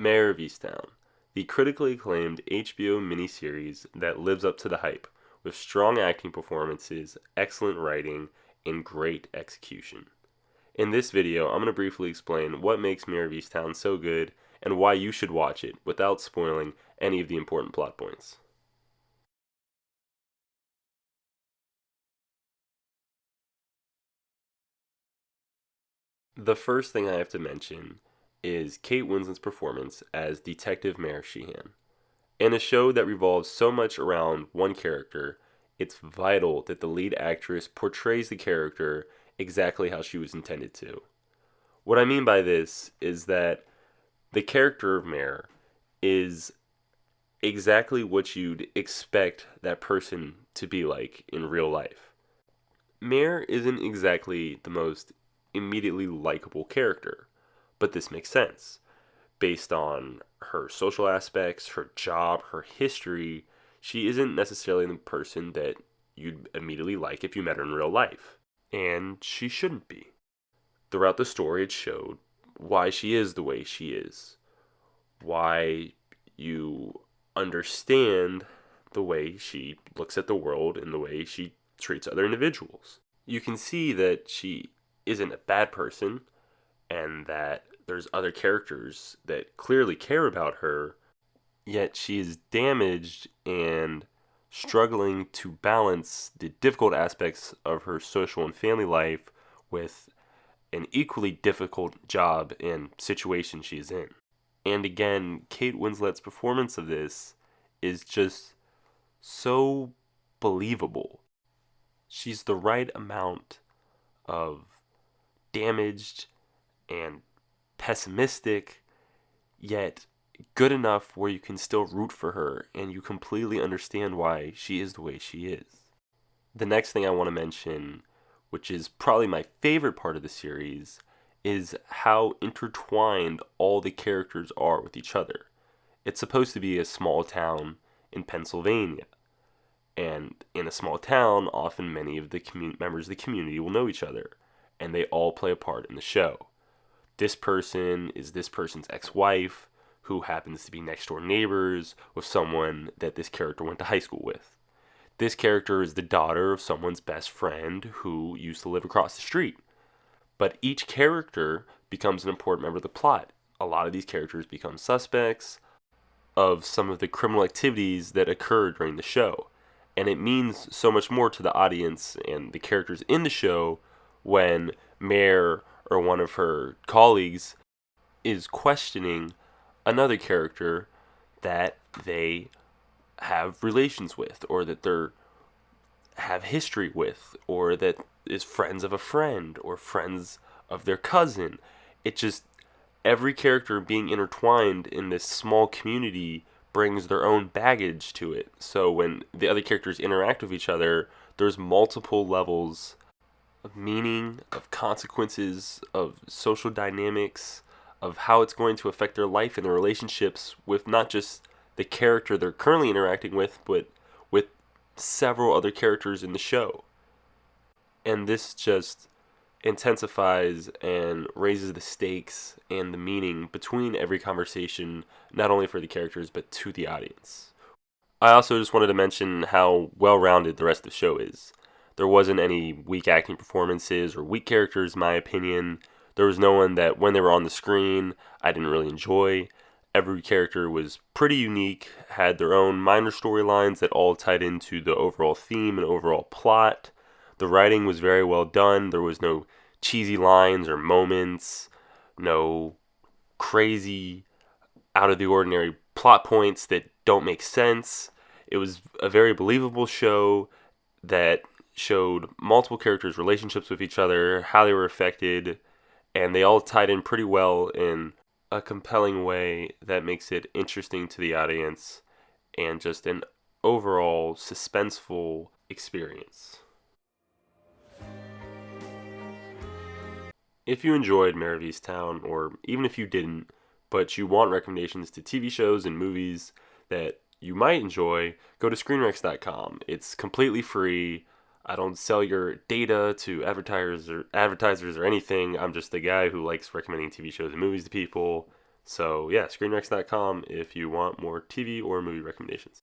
Mare of Easttown, the critically acclaimed HBO miniseries that lives up to the hype, with strong acting performances, excellent writing, and great execution. In this video, I'm going to briefly explain what makes Mare of Easttown so good and why you should watch it without spoiling any of the important plot points. The first thing I have to mention is Kate Winslet's performance as Detective Mare Sheehan. In a show that revolves so much around one character, it's vital that the lead actress portrays the character exactly how she was intended to. What I mean by this is that the character of Mare is exactly what you'd expect that person to be like in real life. Mare isn't exactly the most immediately likable character, but this makes sense. Based on her social aspects, her job, her history, she isn't necessarily the person that you'd immediately like if you met her in real life. And she shouldn't be. Throughout the story, it showed why she is the way she is, why you understand the way she looks at the world and the way she treats other individuals. You can see that she isn't a bad person and that there's other characters that clearly care about her, yet she is damaged and struggling to balance the difficult aspects of her social and family life with an equally difficult job and situation she's in. And again, Kate Winslet's performance of this is just so believable. She's the right amount of damaged and pessimistic, yet good enough where you can still root for her and you completely understand why she is the way she is. The next thing I want to mention, which is probably my favorite part of the series, is how intertwined all the characters are with each other. It's supposed to be a small town in Pennsylvania. And in a small town, often many of the members of the community will know each other, and they all play a part in the show. This person is this person's ex-wife, who happens to be next door neighbors with someone that this character went to high school with. This character is the daughter of someone's best friend who used to live across the street. But each character becomes an important member of the plot. A lot of these characters become suspects of some of the criminal activities that occur during the show. And it means so much more to the audience and the characters in the show when Mare or one of her colleagues is questioning another character that they have relations with, or that they have history with, or that is friends of a friend or friends of their cousin. It just, every character being intertwined in this small community brings their own baggage to it. So when the other characters interact with each other, there's multiple levels of meaning, of consequences, of social dynamics, of how it's going to affect their life and their relationships with not just the character they're currently interacting with, but with several other characters in the show. And this just intensifies and raises the stakes and the meaning between every conversation, not only for the characters, but to the audience. I also just wanted to mention how well-rounded the rest of the show is. There wasn't any weak acting performances or weak characters, in my opinion. There was no one that, when they were on the screen, I didn't really enjoy. Every character was pretty unique, had their own minor storylines that all tied into the overall theme and overall plot. The writing was very well done. There was no cheesy lines or moments, no crazy, out of the ordinary plot points that don't make sense. It was a very believable show that showed multiple characters' relationships with each other, how they were affected, and they all tied in pretty well in a compelling way that makes it interesting to the audience and just an overall suspenseful experience. If you enjoyed Mare of Easttown, or even if you didn't, but you want recommendations to TV shows and movies that you might enjoy, go to screenrex.com. It's completely free. I don't sell your data to advertisers or anything. I'm just the guy who likes recommending TV shows and movies to people. So yeah, screenrex.com if you want more TV or movie recommendations.